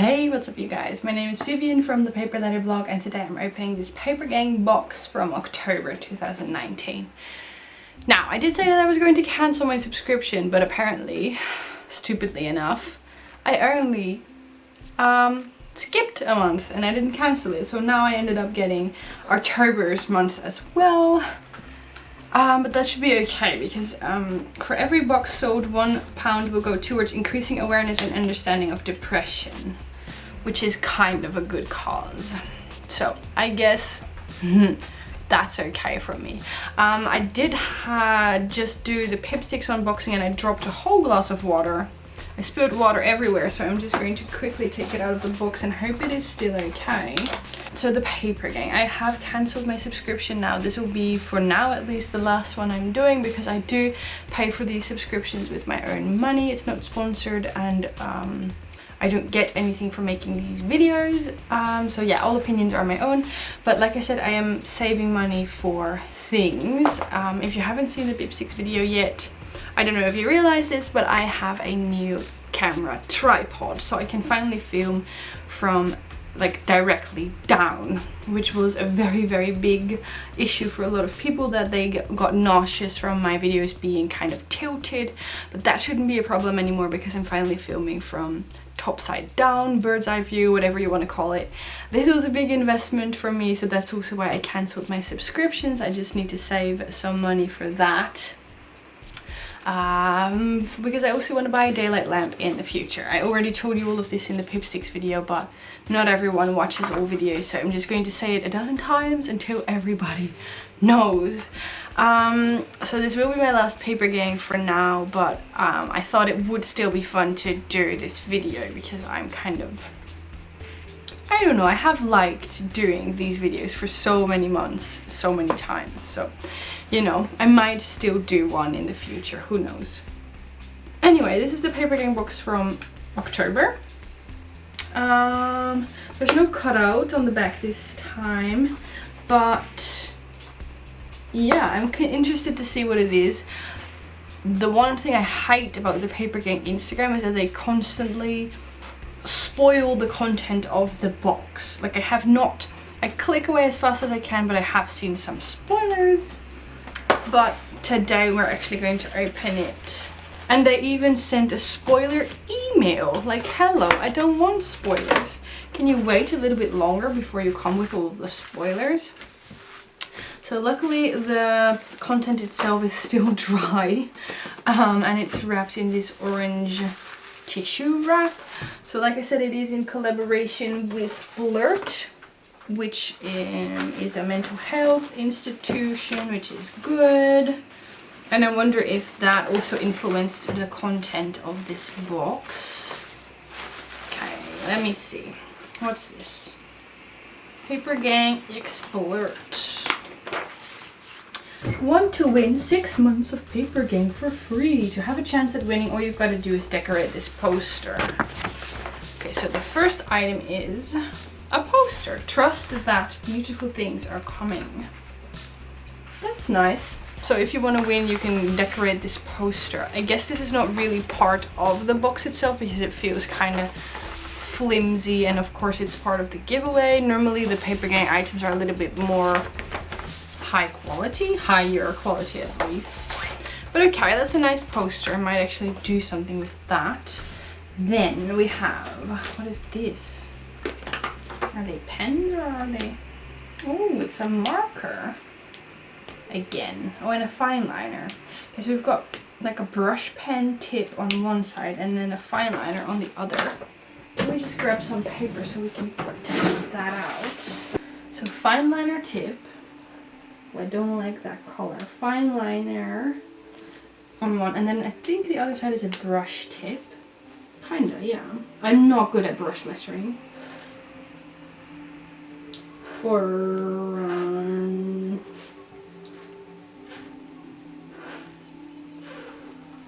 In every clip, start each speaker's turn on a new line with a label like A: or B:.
A: Hey, what's up you guys? My name is Vivian from the Paper Letter Blog, and today I'm opening this Papergang box from October 2019. Now, I did say that I was going to cancel my subscription, but apparently, stupidly enough, I only skipped a month and I didn't cancel it. So now I ended up getting October's month as well. But that should be okay because for every box sold, £1 will go towards increasing awareness and understanding of depression, which is kind of a good cause. So I guess that's okay for me. I did just do the Pipsticks unboxing and I dropped a whole glass of water. I spilled water everywhere, so I'm just going to quickly take it out of the box and hope it is still okay. So the Papergang, I have cancelled my subscription now. This will be, for now at least, the last one I'm doing because I do pay for these subscriptions with my own money. It's not sponsored and I don't get anything for making these videos. So yeah, all opinions are my own. But like I said, I am saving money for things. If you haven't seen the Pipsticks video yet, I don't know if you realize this, but I have a new camera tripod, so I can finally film from like directly down, which was a very big issue for a lot of people, that they got nauseous from my videos being kind of tilted. But that shouldn't be a problem anymore because I'm finally filming from top side down, bird's eye view, whatever you want to call it. This was a big investment for me, so that's also why I cancelled my subscriptions. I just need to save some money for that. Because I also want to buy a daylight lamp in the future. I already told you all of this in the Pipsticks video, but not everyone watches all videos, so I'm just going to say it a dozen times until everybody knows. So this will be my last Papergang for now, but I thought it would still be fun to do this video because I'm kind of, I don't know, I have liked doing these videos for so many months, so many times, so you know, I might still do one in the future, who knows. Anyway, this is the Papergang box from October. There's no cutout on the back this time, but yeah, I'm interested to see what it is. The one thing I hate about the Papergang Instagram is that they constantly spoil the content of the box. Like I click away as fast as I can, but I have seen some spoilers. But today we're actually going to open it, and they even sent a spoiler email. Like, hello, I don't want spoilers. Can you wait a little bit longer before you come with all of the spoilers? So luckily the content itself is still dry, and it's wrapped in this orange tissue wrap. So like I said, it is in collaboration with Blurt, which is a mental health institution, which is good. And I wonder if that also influenced the content of this box. Okay, let me see. What's this? Papergang X Blurt. Want to win 6 months of Papergang for free. To have a chance at winning, all you've got to do is decorate this poster. Okay, so the first item is a poster. Trust that beautiful things are coming. That's nice. So if you want to win, you can decorate this poster. I guess this is not really part of the box itself because it feels kind of flimsy, and of course it's part of the giveaway. Normally the Papergang items are a little bit more higher quality at least. But okay, that's a nice poster. I might actually do something with that. Then we have, what is this? Are they pens or are they? Oh, it's a marker. Again. Oh, and a fine liner. Okay, so we've got like a brush pen tip on one side and then a fine liner on the other. Let me just grab some paper so we can test that out. So fine liner tip. Oh, I don't like that color. Fine liner on one, and then I think the other side is a brush tip. Kinda, yeah. I'm not good at brush lettering. Or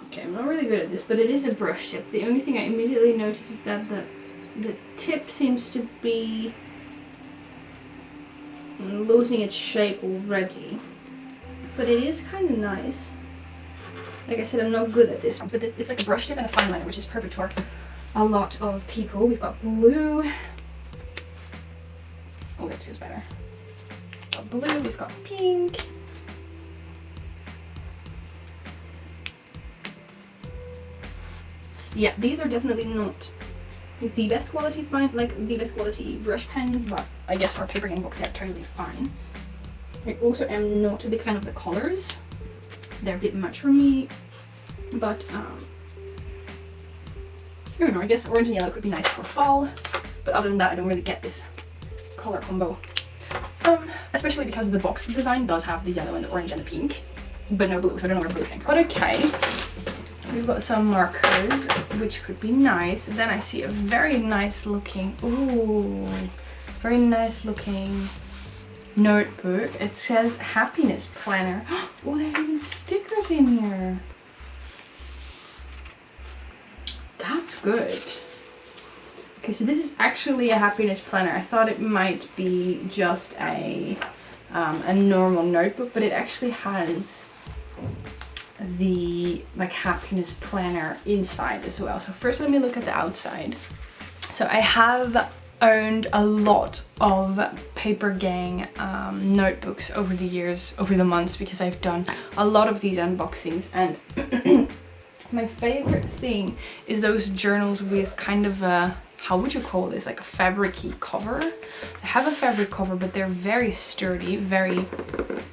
A: okay, I'm not really good at this, but it is a brush tip. The only thing I immediately notice is that the tip seems to be losing its shape already, but it is kind of nice. Like I said, I'm not good at this, but it's like a brush tip and a fine liner, which is perfect for a lot of people. We've got blue. Oh, that feels better. We've got blue, we've got pink. Yeah, these are definitely not the best quality brush pens, but I guess for a Papergang box they're totally fine. I also am not a big fan of the colors. They're a bit much for me, but I don't know, I guess orange and yellow could be nice for fall, but other than that I don't really get this color combo. Especially because the box design does have the yellow and the orange and the pink, but no blue, so I don't know where blue came from. But okay, we've got some markers, which could be nice. Then I see a very nice looking, very nice looking notebook. It says happiness planner. Oh, there's even stickers in here. That's good. Okay, so this is actually a happiness planner. I thought it might be just a normal notebook, but it actually has the happiness planner inside as well. So first let me look at the outside. So I have owned a lot of Papergang notebooks over the years, over the months, because I've done a lot of these unboxings, and my favorite thing is those journals with kind of a, how would you call this, like a fabric-y cover. They have a fabric cover, but they're very sturdy, very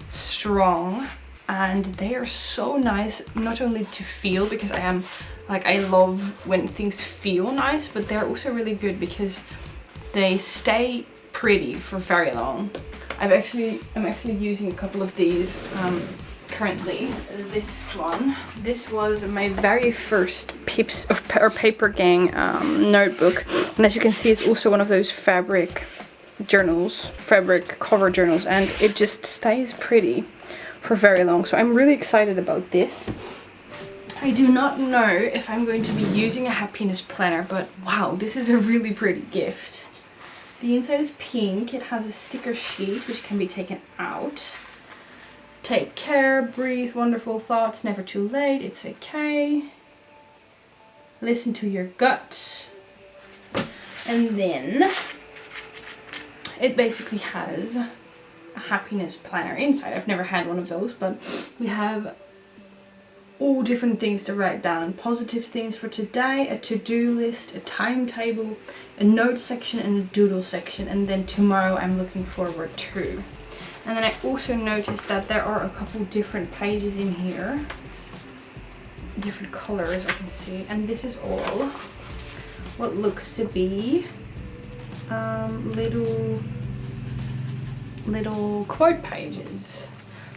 A: strong, and they are so nice, not only to feel, because I love when things feel nice, but they're also really good because they stay pretty for very long. I'm actually using a couple of these currently. This was my very first Papergang notebook, and as you can see, it's also one of those fabric cover journals, and it just stays pretty for very long. So I'm really excited about this. I do not know if I'm going to be using a happiness planner, but wow, this is a really pretty gift. The inside is pink. It has a sticker sheet which can be taken out. Take care, breathe, wonderful thoughts, never too late, it's okay. Listen to your gut. And then it basically has a happiness planner inside. I've never had one of those, but we have all different things to write down. Positive things for today, a to-do list, a timetable, a note section and a doodle section, and then tomorrow I'm looking forward to. And then I also noticed that there are a couple different pages in here, different colors I can see, and this is all what looks to be little quote pages.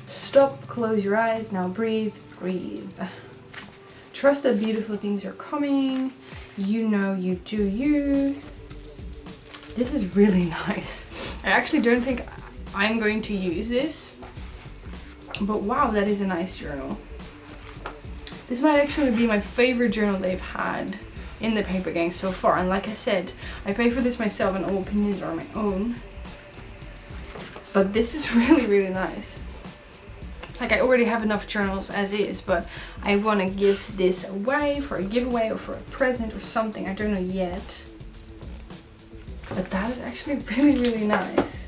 A: Stop, close your eyes, now breathe, breathe. Trust that beautiful things are coming. You know you do you. This is really nice. I actually don't think I'm going to use this, but wow, that is a nice journal. This might actually be my favorite journal they've had in the Papergang so far, and like I said, I pay for this myself and all opinions are my own, but this is really nice. Like, I already have enough journals as is, but I want to give this away for a giveaway or for a present or something. I don't know yet. But that is actually really nice.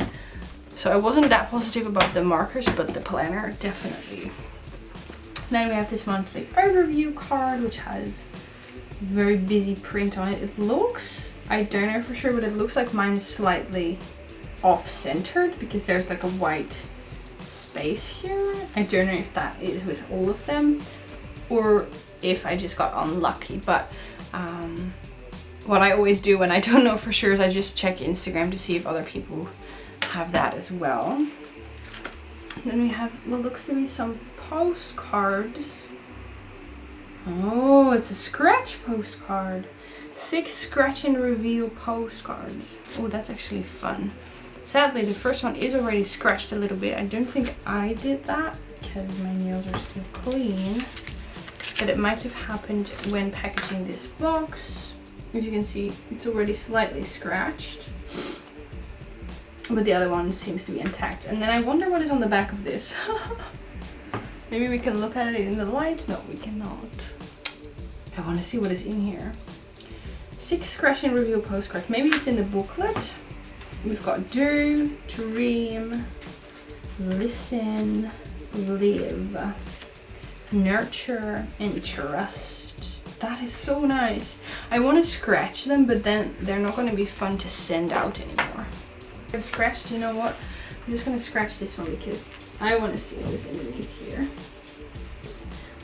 A: So I wasn't that positive about the markers, but the planner, definitely. Then we have this monthly overview card, which has a very busy print on it. It looks, I don't know for sure, but it looks like mine is slightly off-centered because there's like a white space here. I don't know if that is with all of them or if I just got unlucky, but what I always do when I don't know for sure is I just check Instagram to see if other people have that as well. Then we have what looks to be some postcards. Oh, it's a scratch postcard. 6 scratch and reveal postcards. Oh, that's actually fun. Sadly, the first one is already scratched a little bit. I don't think I did that because my nails are still clean, but it might have happened when packaging this box. As you can see, it's already slightly scratched, but the other one seems to be intact. And then I wonder what is on the back of this. Maybe we can look at it in the light. No, we cannot. I want to see what is in here. 6 scratch and review postcards. Maybe it's in the booklet. We've got do, dream, listen, live, nurture, and trust. That is so nice. I want to scratch them, but then they're not going to be fun to send out anymore. I've scratched, you know what? I'm just going to scratch this one because I want to see what is underneath here.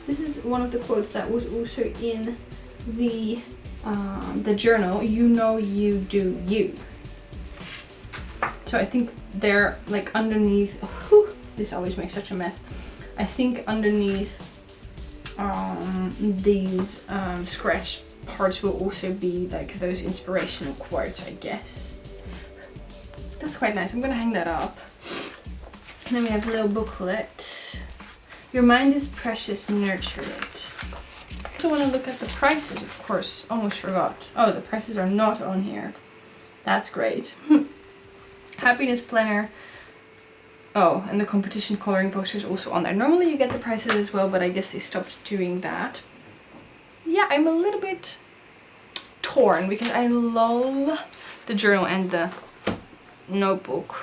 A: This is one of the quotes that was also in the journal. You know you do you. So I think they're like underneath. Whew, this always makes such a mess. I think underneath these scratch parts will also be like those inspirational quotes, I guess. That's quite nice. I'm gonna hang that up. And then we have a little booklet. Your mind is precious, nurture it. I also want to look at the prices, of course. Almost forgot. Oh, the prices are not on here. That's great. Happiness planner. Oh, and the competition coloring poster is also on there. Normally you get the prices as well, but I guess they stopped doing that. Yeah, I'm a little bit torn because I love the journal and the notebook.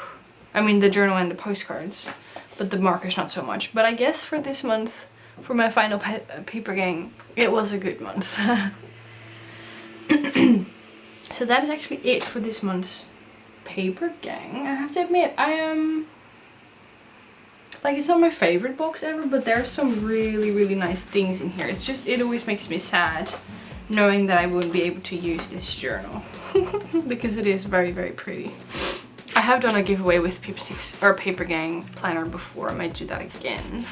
A: I mean the journal and the postcards, but the markers not so much. But I guess for this month, for my final paper gang, it was a good month. So that is actually it for this month's paper gang. I have to admit, I am like, it's not my favorite box ever, but there are some really nice things in here. It's just, it always makes me sad knowing that I wouldn't be able to use this journal because it is very pretty. I have done a giveaway with Paper Gang planner before. I might do that again,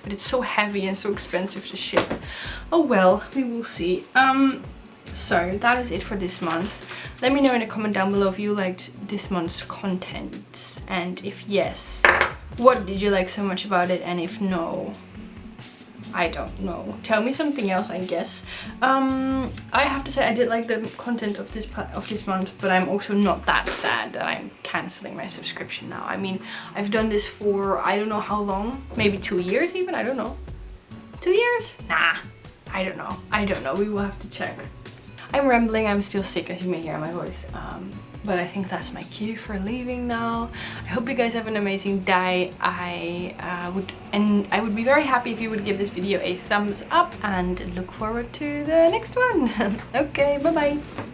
A: but it's so heavy and so expensive to ship. Oh well, we will see. So that is it for this month. Let me know in a comment down below if you liked this month's content, and if yes, what did you like so much about it, and if no, I don't know. Tell me something else, I guess. I have to say I did like the content of this month, but I'm also not that sad that I'm canceling my subscription now. I mean, I've done this for I don't know how long, maybe 2 years even, I don't know. 2 years? Nah, I don't know. We will have to check. I'm rambling, I'm still sick, as you may hear my voice. But I think that's my cue for leaving now. I hope you guys have an amazing day. I would be very happy if you would give this video a thumbs up and look forward to the next one. Okay, bye bye.